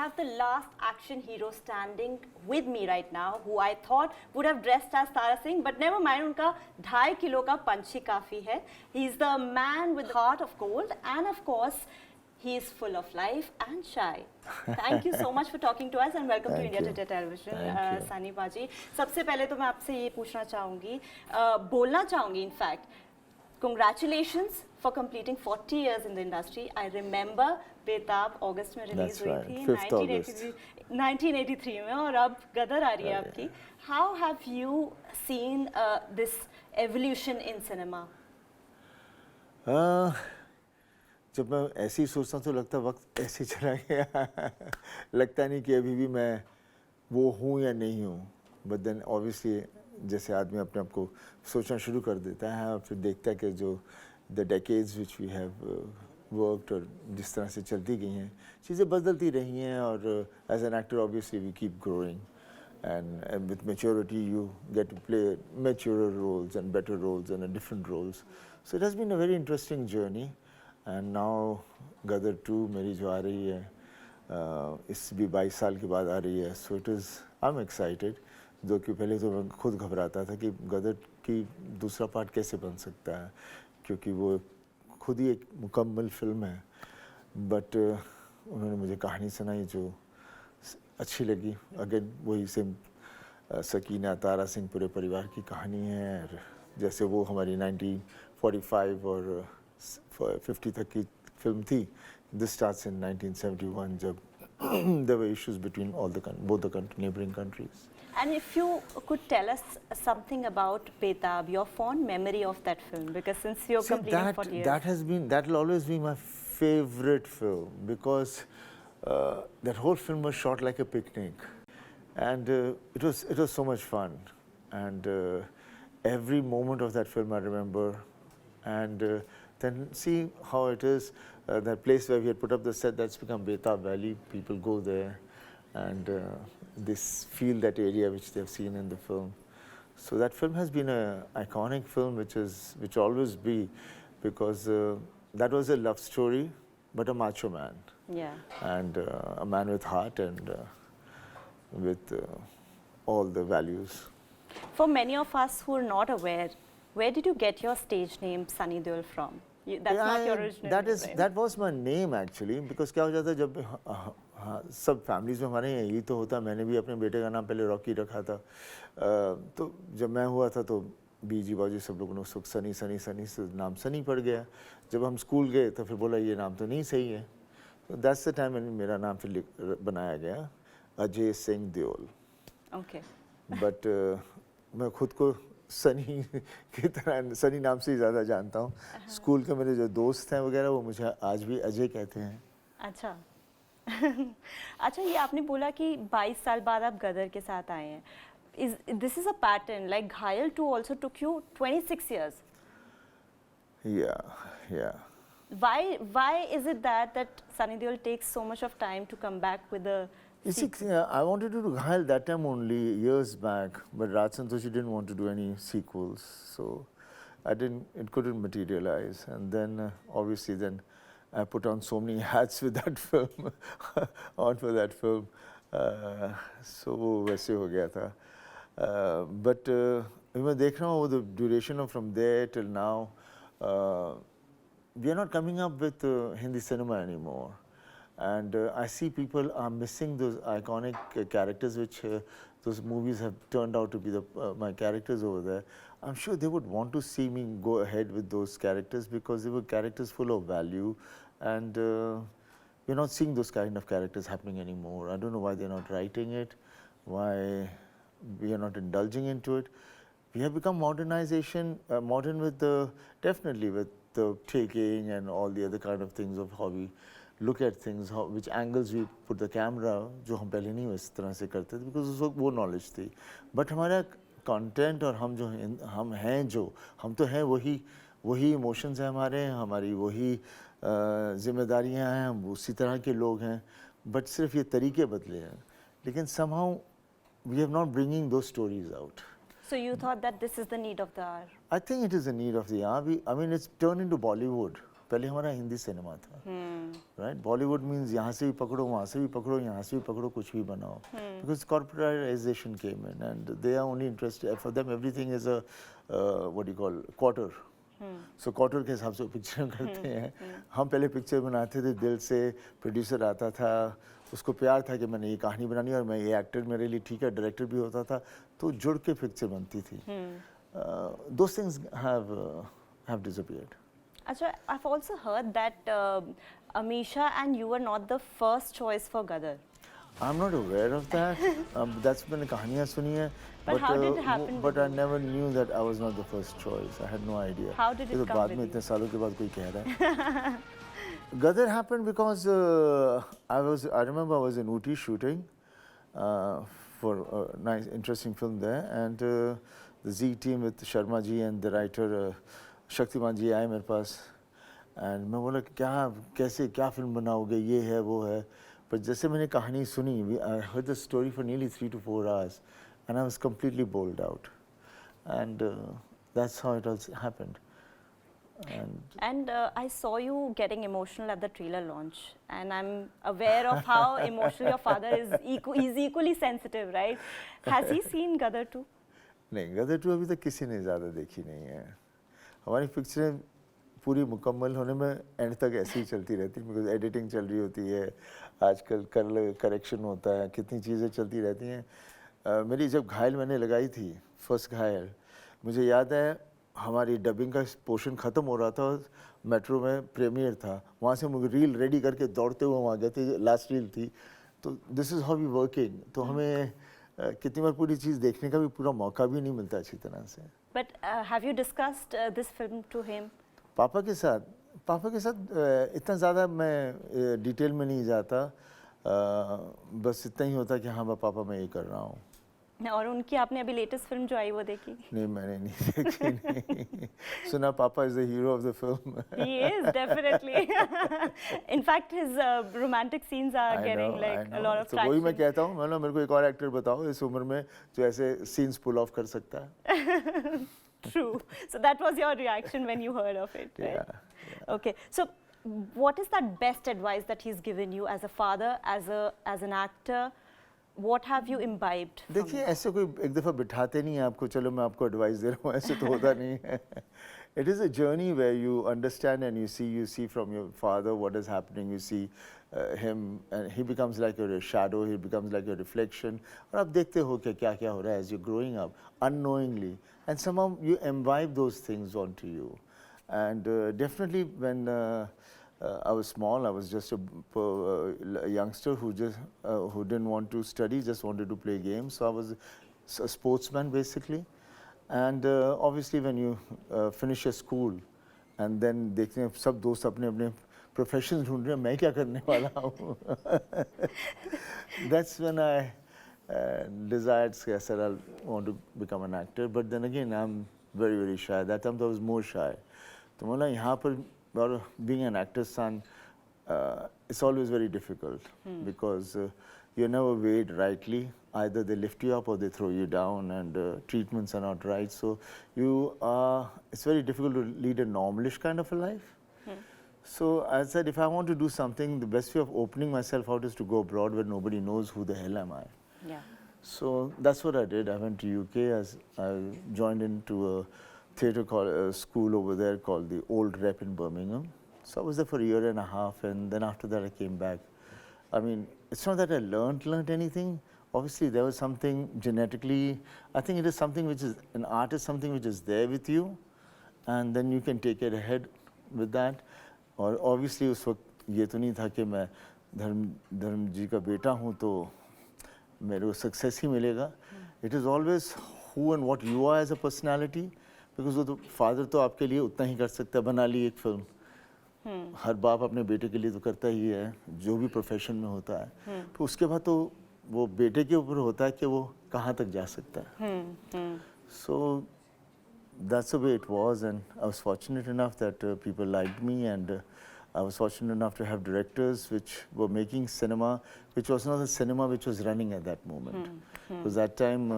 have the last action hero standing with me right now, who I thought would have dressed as Tara Singh, but never mind. उनका 2.5 kilo का पंची काफी है. He's the man with the heart of gold, and of course, he is full of life and shy. Thank you so much for talking to us and welcome to India Today Television, Sunny Baji. सबसे पहले तो मैं आपसे ये पूछना चाहूँगी, बोलना चाहूँगी, in fact, congratulations for completing 40 years in the industry. I remember बेताब अगस्त में रिलीज हुई थी 1983 में, और अब गदर आ रही है आपकी. How have you seen this evolution in cinema? जब मैं ऐसे ही सोचता हूँ तो लगता है वक्त ऐसे चला गया. लगता नहीं कि अभी भी मैं वो हूँ या नहीं हूँ. बट देन ऑब्वियसली जैसे आदमी अपने आप को सोचना शुरू कर देता है और फिर देखता है कि जो the decades which we have worked और जिस तरह से चलती गई हैं चीज़ें बदलती रही हैं. और as an actor obviously we keep growing and with maturity you get to play maturer roles and better roles and different roles. So it has been a very interesting journey. And now Gadar 2 मेरी जो आ रही है इस भी 22 साल के बाद आ रही है. So it is, I'm excited. जो कि पहले तो मैं खुद घबराता था कि गदर की दूसरा पार्ट कैसे बन सकता है, क्योंकि वो खुद ही एक मुकम्मल फिल्म है. बट उन्होंने मुझे कहानी सुनाई जो अच्छी लगी. अगेन वही सेम सकीना तारा सिंह पूरे परिवार की कहानी है. और जैसे वो हमारी 1945 और 50 तक की फिल्म थी. दिस स्टार्ट्स इन 1971 जब there were issues between both the neighboring countries. And if you could tell us something about Betab, your fond memory of that film, because since you're completing 40 years. That will always be my favorite film, because that whole film was shot like a picnic, and it was so much fun, and every moment of that film I remember. And then see how it is, that place where we had put up the set, that's become Betab Valley. People go there and they feel that area which they've seen in the film. So that film has been an iconic film which will always be, because that was a love story but a macho man. Yeah. And a man with heart and with all the values. For many of us who are not aware, where did you get your stage name Sunny Deol from? That's not your original name, right? That was my name actually, because क्या हो जाता है जब सब families में हमारे यही तो होता. मैंने भी अपने बेटे का नाम पहले रॉकी रखा था. तो जब मैं हुआ था तो बीजी बाजी सब लोगों ने उस वक्त सनी से नाम सनी पड़ गया. जब हम स्कूल गए तो फिर बोला ये नाम तो नहीं सही है. तो दैट्स द टाइम मेरा नाम फिर बनाया गया अजय सिंह देओल. Okay. बट मैं खुद को सनी की तरह सनी नाम से ही ज़्यादा जानता हूँ. स्कूल के मेरे जो दोस्त हैं वगैरह वो मुझे आज भी अजय कहते हैं. अच्छा. अच्छा, ये आपने बोला कि 22 साल बाद आप गदर के साथ आए हैं. This is a pattern, like Ghayal 2 also took you 26 years. Yeah. Why is it that Sunny Deol takes so much of time to come back with a See, I wanted to do Ghayal that time only, years back, but Raj Santoshi didn't want to do any sequels, so it couldn't materialize. And then obviously then I put on so many hats with that film, on for that film, so वैसे हो गया था. But मैं देख रहा हूँ the duration from there till now, we are not coming up with Hindi cinema anymore. And I see people are missing those iconic characters which those movies have turned out to be my characters over there. I'm sure they would want to see me go ahead with those characters, because they were characters full of value, and we're not seeing those kind of characters happening anymore. I don't know why they're not writing it, why we are not indulging into it. We have become modern with definitely with the taking and all the other kind of things of how we look at things, which angles we put the camera, जो हम पहले नहीं इस तरह से करते थे, because उस वक्त वो knowledge थी. But हमारा content और हम तो हैं वही emotions हैं हमारी वही जिम्मेदारियां हैं, हम उसी तरह के लोग हैं, but सिर्फ ये तरीके बदले हैं. लेकिन somehow we are not bringing those stories out. So you thought that this is the need of the hour? I think it is the need of the hour. I mean, it's turned into Bollywood. पहले हमारा Hindi cinema था, right? Bollywood means यहाँ से भी पकड़ो, वहाँ से भी पकड़ो, यहाँ से भी पकड़ो, कुछ भी बनाओ, because corporatisation came in and they are only interested, for them everything is a what you call quarter. So quarter के हिसाब से पिक्चर करते हैं. हम पहले पिक्चर बनाते थे दिल से, प्रोड्यूसर आता था, उसको प्यार था कि मैंने ये कहानी बनानी और मैं ये एक्टर मेरे लिए ठीक है, डायरेक्टर भी होता था, तो जुड़ के पिक्चर बनती थी. Those things have disappeared. Achha, I've also heard that Amisha and you were not the first choice for Gadar. I'm not aware of that. That's मैंने कहानियाँ सुनी है. But how did it happen? But I never knew that I was not the first choice. I had no idea. How did it तो come बाद with में you? इतने सालों के बाद कोई कह रहा है. Gadar happened because I remember I was in Ooty shooting for a nice, interesting film there, and the Z team with Sharma ji and the writer Shaktiman ji आए मेरे पास, and मैं बोला क्या कैसे क्या फिल्म बनाओगे, ये है वो है. पर जैसे मैंने कहानी सुनी, I heard the story for nearly 3 to 4 hours, and I was completely bowled out, and that's how it all happened. And I saw you getting emotional at the trailer launch, and I'm aware of how emotional your father is. He's equally sensitive, right? Has he seen Gadar 2? नहीं, गदर 2 अभी तक किसी ने ज़्यादा देखी नहीं है. हमारी पिक्चरें पूरी मुकम्मल होने में एंड तक ऐसे ही चलती रहती है, बिकॉज एडिटिंग चल रही होती है, आजकल करेक्शन होता है, कितनी चीज़ें चलती रहती हैं. मेरी जब घायल मैंने लगाई थी, फर्स्ट घायल, मुझे याद है हमारी डबिंग का पोर्शन ख़त्म हो रहा था, मेट्रो में प्रीमियर था, वहाँ से मुझे रील रेडी करके दौड़ते हुए वहाँ गए थे, लास्ट रील थी. तो this is how we working. तो हमें कितनी बार पूरी चीज़ देखने का भी पूरा मौका भी नहीं मिलता अच्छी तरह से. But have you discussed this film to him? पापा के साथ इतना ज़्यादा मैं डिटेल में नहीं जाता, बस इतना ही होता कि हाँ पापा मैं ये कर रहा हूँ. और उनकी आपने अभी लेटेस्ट फिल्म जो आई वो देखी? नहीं, मैंने नहीं देखी. नहीं सुना पापा is the hero of the film. He is definitely. In fact, his romantic scenes are getting like a lot of तो traction. वही मैं कहता हूँ, मतलब मेरे को एक और एक्टर बताओ इस उम्र में जो ऐसे सीन्स पुल ऑफ कर सकता है. True. So that was your reaction when you heard of it, right? Yeah. Okay. So what is that best advice that he's given you as a father, as an actor? What have you imbibed from देखिए him? ऐसे कोई एक दफ़ा बिठाते नहीं हैं आपको, चलो मैं आपको एडवाइस दे रहा हूँ, ऐसे तो होता नहीं है. It is a journey where you understand and you see from your father what is happening. You see him and he becomes like your shadow, he becomes like your reflection. और आप देखते हो कि क्या क्या हो रहा है as you're growing up unknowingly, and somehow you imbibe those things onto you. And definitely when I was small, I was just a youngster who didn't want to study, just wanted to play games. So I was a sportsman basically. And obviously when you finish your school and then देखते हैं सब दोस्त अपने अपने professions ढूंढ रहे हैं, मैं क्या करने वाला हूँ. That's when I desired, I said I want to become an actor. But then again, I'm very, very shy. That time I was more shy. तो बोला यहाँ पर, or being an actor's son, it's always very difficult because you're never weighed rightly. Either they lift you up or they throw you down, and treatments are not right. So it's very difficult to lead a normalish kind of a life. So I said, if I want to do something, the best way of opening myself out is to go abroad where nobody knows who the hell am I. Yeah. So that's what I did. I went to UK. As I joined into a theatre school over there called the Old Rep in Birmingham. So I was there for a year and a half, and then after that I came back. I mean, it's not that I learned anything. Obviously, there was something genetically. I think it is something which is, an art is something which is there with you, and then you can take it ahead with that. और obviously उस वक्त ये तो नहीं था कि मैं धर्म जी का बेटा हूँ तो मेरे को सक्सेस ही मिलेगा. It is always who and what you are as a personality. Because वो तो फादर तो आपके लिए उतना ही कर सकता है, बना ली एक फिल्म. हर बाप अपने बेटे के लिए तो करता ही है जो भी प्रोफेशन में होता है. तो उसके बाद तो वो बेटे के ऊपर होता है कि वो कहाँ तक जा सकता है. सो that's the way it was, and I was fortunate enough that people liked me, and I was fortunate enough to have directors which were making cinema, which was not the cinema which was running at that moment. Because that time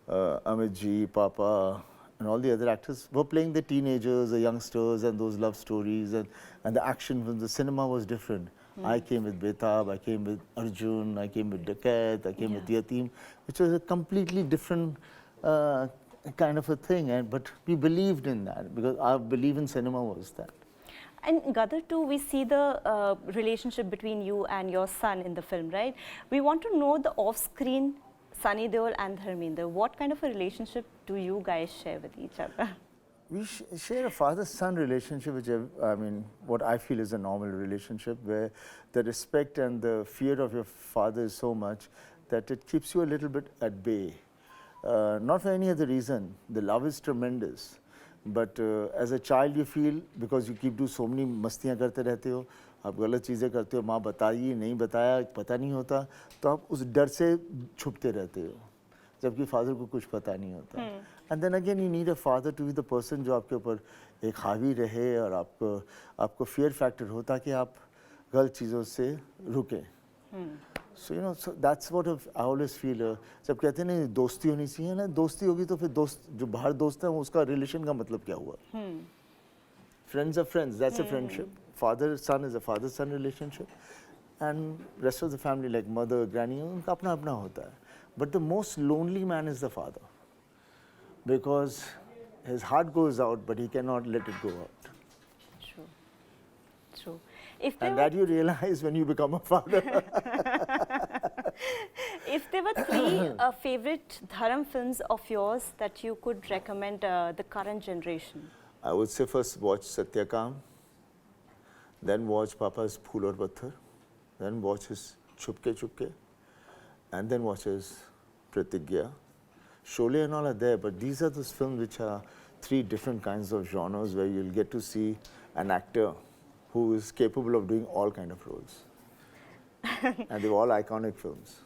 Amit ji, Papa, and all the other actors were playing the teenagers, the youngsters, and those love stories, and the action from the cinema was different. I came with Betab, I came with Arjun, I came with Dakat, I came with Yatim, which was a completely different kind of a thing. But we believed in that because our belief in cinema was that. And Gadar too, we see the relationship between you and your son in the film, right? We want to know the off-screen Sunny Deol and Dharmender. What kind of a relationship do you guys share with each other? We share a father-son relationship, which I mean, what I feel is a normal relationship, where the respect and the fear of your father is so much that it keeps you a little bit at bay. Not for any other reason. The love is tremendous. But as a child, you feel, because you keep doing so many मस्तियाँ करते रहते हो, आप गलत चीज़ें करते हो, माँ बताई नहीं बताया, पता नहीं होता, तो आप उस डर से छुपते रहते हो, जबकि फादर को कुछ पता नहीं होता. And then again, you need a father to be the person जो आपके ऊपर एक हावी रहे और आपको fear factor हो ताकि आप गलत चीज़ों से रुकें. So you know, so that's what I always feel. जब कहते हैं ना दोस्ती होनी चाहिए ना, दोस्ती होगी तो फिर दोस्त जो बाहर दोस्त है उसका रिलेशन का मतलब क्या हुआ? Friends are friends. That's a friendship. Father-son is a father-son relationship, and rest of the family like mother, granny, उनका अपना अपना होता है. But the most lonely man is the father, because his heart goes out, but he cannot let it go out. True. True. If there And that you realize when you become a father. If there were three favorite Dharam films of yours that you could recommend the current generation? I would say first watch Satyakam, then watch Papa's Phool Aur Patthar, then watch his Chupke Chupke, and then watch his Pratigya. Sholay and all are there, but these are those films which are three different kinds of genres where you'll get to see an actor who is capable of doing all kind of roles. And they're all iconic films.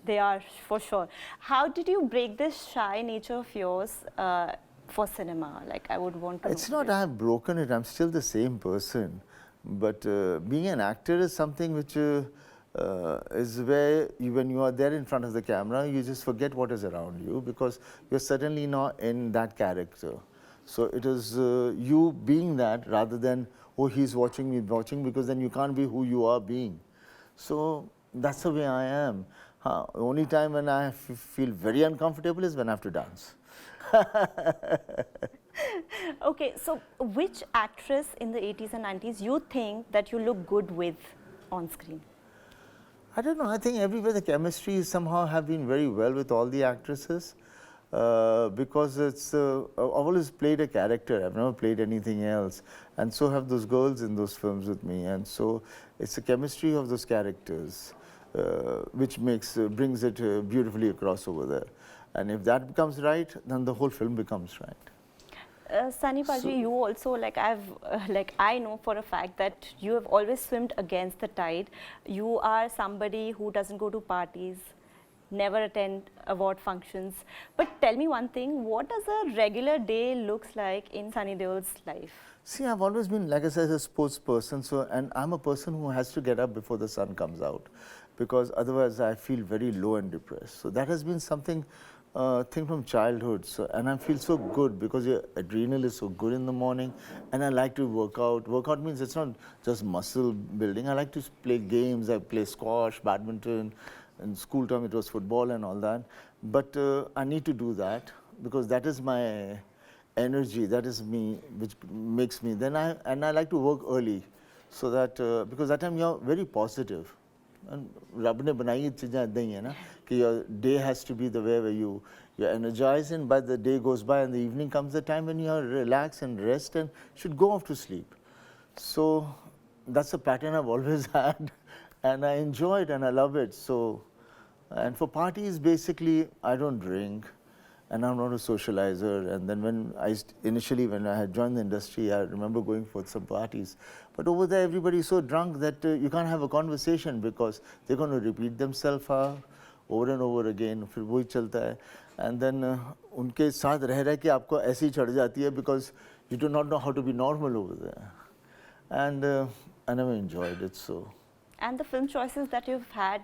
They are, for sure. How did you break this shy nature of yours for cinema? Like, I would want to It's know not this. I've broken it, I'm still the same person. But being an actor is something which is where when you are there in front of the camera, you just forget what is around you because you're certainly not in that character. So it is you being that rather than, oh, he's watching me, watching, because then you can't be who you are being. So that's the way I am. The only time when I feel very uncomfortable is when I have to dance. Okay, so which actress in the 80s and 90s you think that you look good with on screen? I don't know. I think everywhere the chemistry somehow have been very well with all the actresses because it's I've always played a character. I've never played anything else, and so have those girls in those films with me. And so it's the chemistry of those characters which brings it beautifully across over there. And if that becomes right, then the whole film becomes right. Sunny Paji, you also, I know for a fact that you have always swimmed against the tide. You are somebody who doesn't go to parties, never attend award functions. But tell me one thing, what does a regular day looks like in Sunny Deol's life? See, I've always been, like I said, a sports person, and I'm a person who has to get up before the sun comes out, because otherwise I feel very low and depressed. So that has been something thing from childhood, and I feel so good because your adrenal is so good in the morning, and I like to work out. Workout means it's not just muscle building. I like to play games. I play squash, badminton. In school time it was football and all that. But I need to do that because that is my energy. That is me, which makes me. And I like to work early, so that because that time you're very positive. And रब ने बनाई चीज़ें ऐसे ही है ना कि your day has to be the way where you're energized, and by the day goes by and the evening comes the time when you're relaxed and rest and should go off to sleep. So that's a pattern I've always had, and I enjoy it and I love it. So, and for parties, basically, I don't drink, and I'm not a socializer. And then when initially when I had joined the industry, I remember going for some parties. But over there, everybody is so drunk that you can't have a conversation because they're going to repeat themselves over and over again. फिर वही चलता है. And then उनके साथ रह के आपको ऐसी ही चढ़ जाती है because you do not know how to be normal over there. And I never enjoyed it so. And the film choices that you've had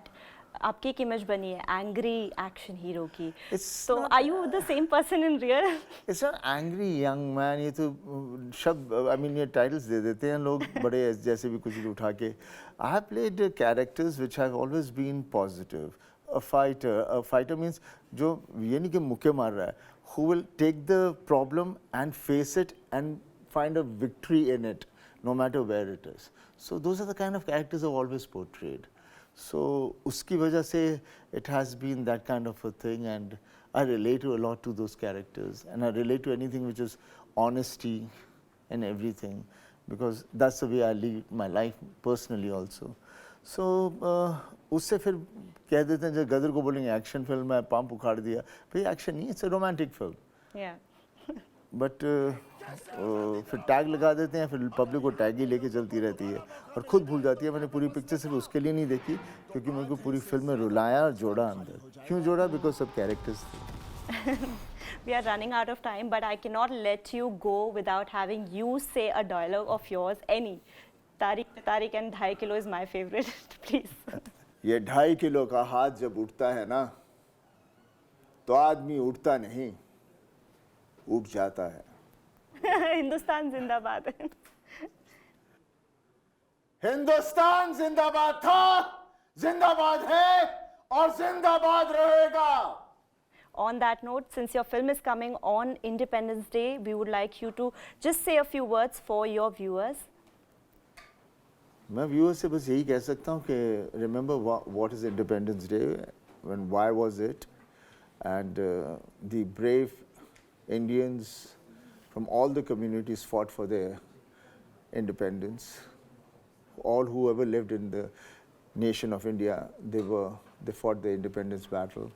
आपकी एक इमेज बनी है एंग्री एक्शन हीरो की. It's So not- are you the same person in real? It's not angry young man. ये तो शब्द I mean ये titles दे देते हैं लोग बड़े जैसे भी कुछ भी उठा के. I have played characters which have always been positive. A fighter means जो ये नहीं कि मुक्के मार रहा है. Who will take the problem and face it and find a victory in it, no matter where it is. So those are the kind of characters I've always portrayed. So उसकी वजह से it has been that kind of a thing, and I relate to a lot to those characters, and I relate to anything which is honesty and everything, because that's the way I lead my life personally also. So उससे फिर कह देते हैं जब गदर को बोलेंगे action film है pump उखाड़ दिया, भाई एक्शन नहीं, it's a romantic film. Yeah. But फिर टैग लगा देते हैं, फिर पब्लिक को टैग ही लेके चलती रहती है और खुद भूल जाती है. मैंने पूरी पिक्चर सिर्फ उसके लिए नहीं देखी क्योंकि मेरे को पूरी फिल्म में रुलाया और जोड़ा अंदर. क्यों जोड़ा? बिकॉज सब कैरेक्टर्स थे. We are running out of time, but I cannot let you go without having you say a dialogue of yours, any. Tariq and 2.5 kilo is my favorite. Please. ये 2.5 kilo का हाथ जब उठता है ना तो आदमी उठता नहीं, उठ जाता है. हिंदुस्तान जिंदाबाद. हिंदुस्तान जिंदाबाद था, जिंदाबाद है और जिंदाबाद रहेगा. On that note, since your film is coming on Independence Day, we would like you to just say a few words for your viewers. मैं व्यूअर्स से बस यही कह सकता हूँ कि remember what is independence day when why was it and the brave Indians from all the communities fought for their independence. All who ever lived in the nation of India, they fought the independence battle.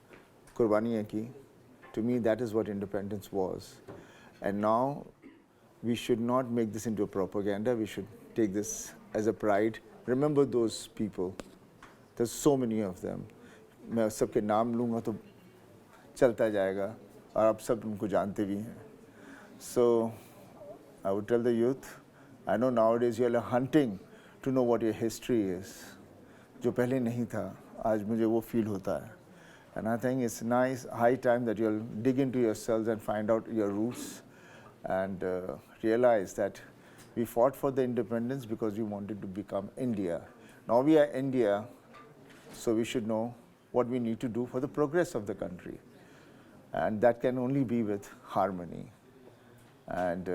Qurbaniyan ki. To me, that is what independence was. And now, we should not make this into a propaganda. We should take this as a pride. Remember those people. There's so many of them. मैं सबके नाम लूँगा तो चलता जाएगा और आप सब उनको जानते भी हैं. So, I would tell the youth, I know nowadays you are hunting to know what your history is. जो पहले नहीं था, आज मुझे वो feel होता है. And I think it's nice, high time that you'll dig into yourselves and find out your roots and realize that we fought for the independence because we wanted to become India. Now we are India, so we should know what we need to do for the progress of the country. And that can only be with harmony. And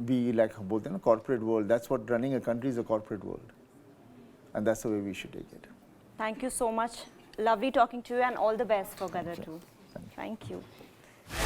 be like both in a corporate world. That's what running a country is, a corporate world. And that's the way we should take it. Thank you so much. Lovely talking to you and all the best for Gadar too. Thank you.